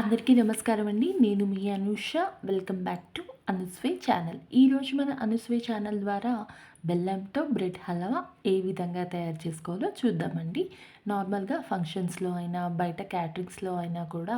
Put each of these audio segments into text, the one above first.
అందరికీ నమస్కారం అండి. నేను మీ Anusha. Welcome back to Anuswe channel. ఈరోజు మన అనుస్వే ఛానల్ ద్వారా బెల్లంతో బ్రెడ్ హల్వా ఏ విధంగా తయారు చేసుకోవాలో చూద్దామండి. నార్మల్‌గా ఫంక్షన్స్‌లో అయినా, బయట క్యాటరింగ్స్‌లో అయినా కూడా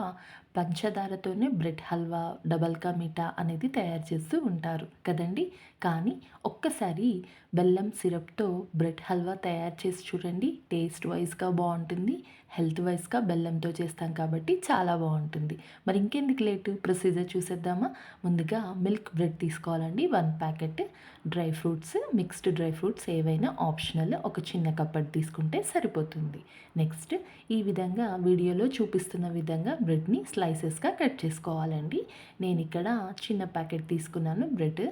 పంచదారతోనే బ్రెడ్ హల్వా, డబల్ కా మీఠా అనేది తయారు చేస్తూ ఉంటారు కదండీ! కానీ ఒక్కసారి బెల్లం సిరప్‌తో బ్రెడ్ హల్వా తయారు చేసి చూడండి. టేస్ట్ వైస్‌గా బావుంటుంది. హెల్త్ వైస్‌గా బెల్లంతో చేస్తాం కాబట్టి చాలా బావుంటుంది. మరి ఇంకెందుకు లేటు ప్రొసీజర్ చూసేద్దామా? ముందుగా మిల్క్ బ్రెడ్ తీసుకోవాలండి 1 packet. Dry fruits, mixed dry fruits ఏవైనా ఆప్షనల్. ఒక చిన్న కప్పటి తీసుకుంటే సరిపోతుంది. నెక్స్ట్ ఈ విధంగా వీడియోలో చూపిస్తున్న విధంగా బ్రెడ్‌ని స్లైసెస్‌గా కట్ చేసుకోవాలండి. నేనిక్కడ చిన్న ప్యాకెట్ తీసుకున్నాను బ్రెడ్.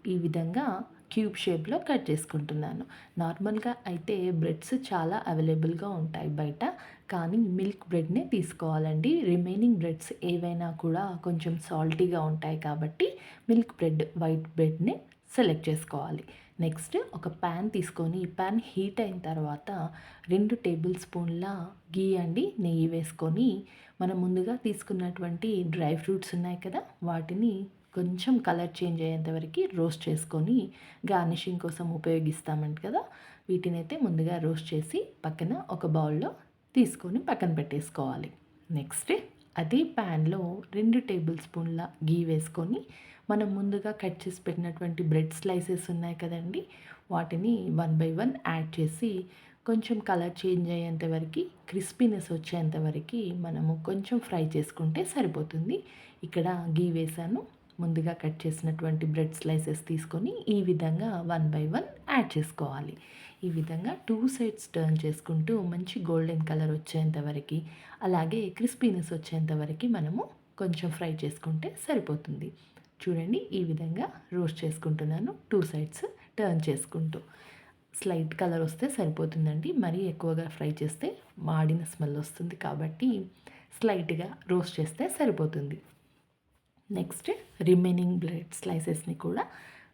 ఈ విధంగా క్యూబ్ షేప్‌లో కట్ చేసుకుంటున్నాను. నార్మల్‌గా అయితే బ్రెడ్స్ చాలా అవైలబుల్‌గా ఉంటాయి బయట. కానీ మిల్క్ బ్రెడ్‌నే తీసుకోవాలండి. రిమైనింగ్ బ్రెడ్స్ ఏవైనా కూడా కొంచెం సాల్టీగా ఉంటాయి కాబట్టి మిల్క్ బ్రెడ్, వైట్ బ్రెడ్‌ని సెలెక్ట్ చేసుకోవాలి. నెక్స్ట్ ఒక పాన్ తీసుకొని పాన్ హీట్ అయిన తర్వాత 2 టేబుల్ స్పూన్ల ఘీ అండి నెయ్యి వేసుకొని మనం ముందుగా తీసుకున్నటువంటి డ్రై ఫ్రూట్స్ ఉన్నాయి కదా వాటిని కొంచెం కలర్ చేంజ్ అయ్యేంత వరకు రోస్ట్ చేసుకొని గార్నిషింగ్ కోసం ఉపయోగిస్తామంట కదా వీటినైతే ముందుగా రోస్ట్ చేసి పక్కన ఒక బౌల్లో తీసుకొని పక్కన పెట్టేసుకోవాలి. నెక్స్ట్ అదే ప్యాన్లో 2 టేబుల్ స్పూన్ల ఘీ వేసుకొని మనం ముందుగా కట్ చేసి పెట్టినటువంటి బ్రెడ్ స్లైసెస్ ఉన్నాయి కదండి వాటిని 1 బై 1 యాడ్ చేసి కొంచెం కలర్ చేంజ్ అయ్యేంత వరకు క్రిస్పీనెస్ వచ్చేంత వరకు మనము కొంచెం ఫ్రై చేసుకుంటే సరిపోతుంది. ఇక్కడ ఘీ వేసాను. ముందుగా కట్ చేసినటువంటి బ్రెడ్ స్లైసెస్ తీసుకొని ఈ విధంగా 1 బై 1 యాడ్ చేసుకోవాలి. ఈ విధంగా 2 సైడ్స్ టర్న్ చేసుకుంటూ మంచి గోల్డెన్ కలర్ వచ్చేంత వరకు అలాగే క్రిస్పీనెస్ వచ్చేంత వరకు మనము కొంచెం ఫ్రై చేసుకుంటే సరిపోతుంది. చూడండి ఈ విధంగా రోస్ట్ చేసుకుంటున్నాను 2 సైడ్స్ టర్న్ చేసుకుంటూ. స్లైట్ కలర్ వస్తే సరిపోతుందండి. మరీ ఎక్కువగా ఫ్రై చేస్తే మాడిన స్మెల్ వస్తుంది కాబట్టి స్లైట్‌గా రోస్ట్ చేస్తే సరిపోతుంది. నెక్స్ట్ రిమైనింగ్ బ్రెడ్ స్లైసెస్ని కూడా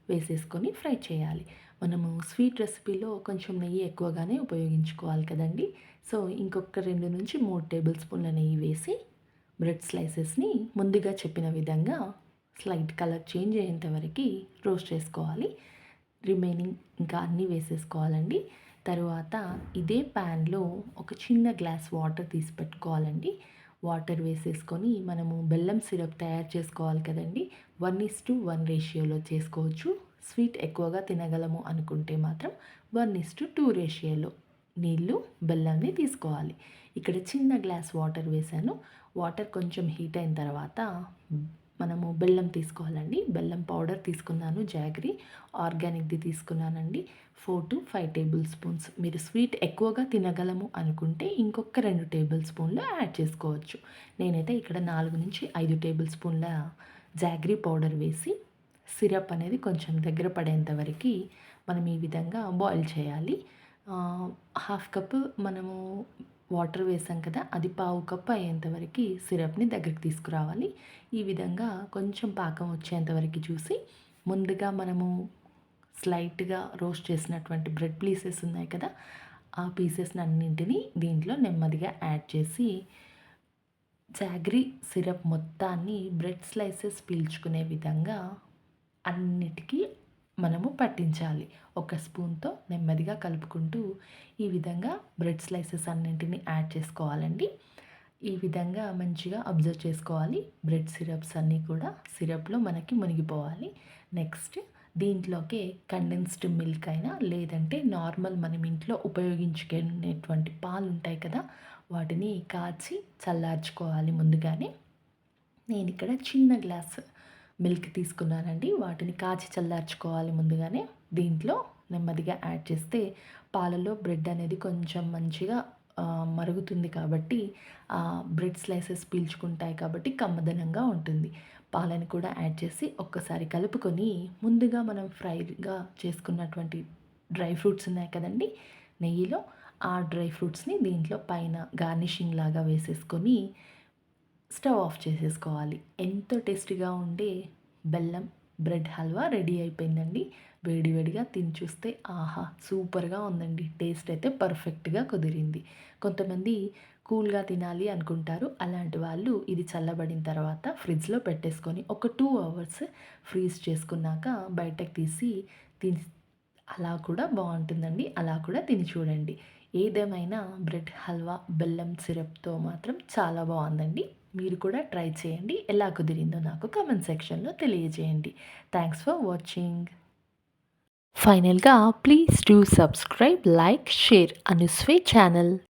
వేసేసుకొని ఫ్రై చేయాలి. మనము స్వీట్ రెసిపీలో కొంచెం నెయ్యి ఎక్కువగానే ఉపయోగించుకోవాలి కదండి. సో ఇంకొక 2-3 టేబుల్ స్పూన్ల నెయ్యి వేసి బ్రెడ్ స్లైసెస్ని ముందుగా చెప్పిన విధంగా స్లైట్ కలర్ చేంజ్ అయ్యేంత వరకు రోస్ట్ చేసుకోవాలి. రిమైనింగ్ ఇంకా అన్నీ వేసేసుకోవాలండి. తరువాత ఇదే ప్యాన్లో ఒక చిన్న గ్లాస్ వాటర్ తీసి పెట్టుకోవాలండి. వాటర్ వేసేసుకొని మనము బెల్లం సిరప్ తయారు చేసుకోవాలి కదండి 1:1 రేషియోలో చేసుకోవచ్చు. స్వీట్ ఎక్కువగా తినగలము అనుకుంటే మాత్రం 1:2 రేషియోలో నీళ్ళు బెల్లాన్ని తీసుకోవాలి. ఇక్కడ చిన్న గ్లాస్ వాటర్ వేసాను. వాటర్ కొంచెం హీట్ అయిన తర్వాత మనము బెల్లం తీసుకోవాలండి. బెల్లం పౌడర్ తీసుకున్నాను జాగరీ ఆర్గానిక్‌ది తీసుకున్నానండి. 4-5 టేబుల్ స్పూన్స్. మీరు స్వీట్ ఎక్కువగా తినగలము అనుకుంటే ఇంకొక 2 టేబుల్ స్పూన్లు యాడ్ చేసుకోవచ్చు. నేనైతే ఇక్కడ 4-5 టేబుల్ స్పూన్ల జాగరీ పౌడర్ వేసి సిరప్ అనేది కొంచెం దగ్గర పడేంత వరకు మనం ఈ విధంగా బాయిల్ చేయాలి. హాఫ్ కప్ మనము వాటర్ వేసాం కదా అది పావు కప్పు అయ్యేంత వరకు సిరప్ని దగ్గరికి తీసుకురావాలి. ఈ విధంగా కొంచెం పాకం వచ్చేంత వరకు చూసి ముందుగా మనము స్లైట్‌గా రోస్ట్ చేసినటువంటి బ్రెడ్ పీసెస్ ఉన్నాయి కదా ఆ పీసెస్‌ని అన్నింటినీ దీంట్లో నెమ్మదిగా యాడ్ చేసి జాగరీ సిరప్ మొత్తాన్ని బ్రెడ్ స్లైసెస్ పీల్చుకునే విధంగా అన్నిటికీ మనము పట్టించాలి. ఒక స్పూన్‌తో నెమ్మదిగా కలుపుకుంటూ ఈ విధంగా బ్రెడ్ స్లైసెస్ అన్నింటిని యాడ్ చేసుకోవాలండి. ఈ విధంగా మంచిగా అబ్జర్వ్ చేసుకోవాలి. బ్రెడ్ సిరప్స్ అన్నీ కూడా సిరప్‌లో మనకి మునిగిపోవాలి. నెక్స్ట్ దీంట్లోకే కండెన్స్డ్ మిల్క్ అయినా లేదంటే నార్మల్ మనం ఇంట్లో ఉపయోగించుకునేటువంటి పాలు ఉంటాయి కదా వాటిని కాచి చల్లార్చుకోవాలి ముందుగానే. నేనిక్కడ చిన్న గ్లాస్ మిల్క్ తీసుకున్నానండి. వాటిని కాచి చల్లార్చుకోవాలి ముందుగానే. దీంట్లో నెమ్మదిగా యాడ్ చేస్తే పాలలో బ్రెడ్ అనేది కొంచెం మంచిగా మరుగుతుంది కాబట్టి బ్రెడ్ స్లైసెస్ పీల్చుకుంటాయి కాబట్టి కమ్మదనంగా ఉంటుంది. పాలని కూడా యాడ్ చేసి ఒక్కసారి కలుపుకొని ముందుగా మనం ఫ్రైగా చేసుకున్నటువంటి డ్రై ఫ్రూట్స్ ఉన్నాయి కదండీ నెయ్యిలో ఆ డ్రై ఫ్రూట్స్‌ని దీంట్లో పైన గార్నిషింగ్ లాగా వేసేసుకొని స్టవ్ ఆఫ్ చేసేసుకోవాలి. ఎంతో టేస్టీగా ఉండే బెల్లం బ్రెడ్ హల్వా రెడీ అయిపోయిందండి. వేడి వేడిగా తిని చూస్తే ఆహా! సూపర్‌గా ఉందండి. టేస్ట్ అయితే పర్ఫెక్ట్‌గా కుదిరింది. కొంతమంది కూల్‌గా తినాలి అనుకుంటారు. అలాంటి వాళ్ళు ఇది చల్లబడిన తర్వాత ఫ్రిడ్జ్‌లో పెట్టేసుకొని ఒక 2 అవర్స్ ఫ్రీజ్ చేసుకున్నాక బయటకి తీసి తిని అలా కూడా బావుంటుందండి. అలా కూడా తిని చూడండి. ఏదేమైనా బ్రెడ్ హల్వా బెల్లం సిరప్‌తో మాత్రం చాలా బావుందండి. మీరు కూడా ట్రై చేయండి. ఎలా కుదిరిందో నాకు కామెంట్ సెక్షన్‌లో తెలియజేయండి. Thanks for watching. ఫైనల్‌గా please do subscribe, like, share Anuswe channel.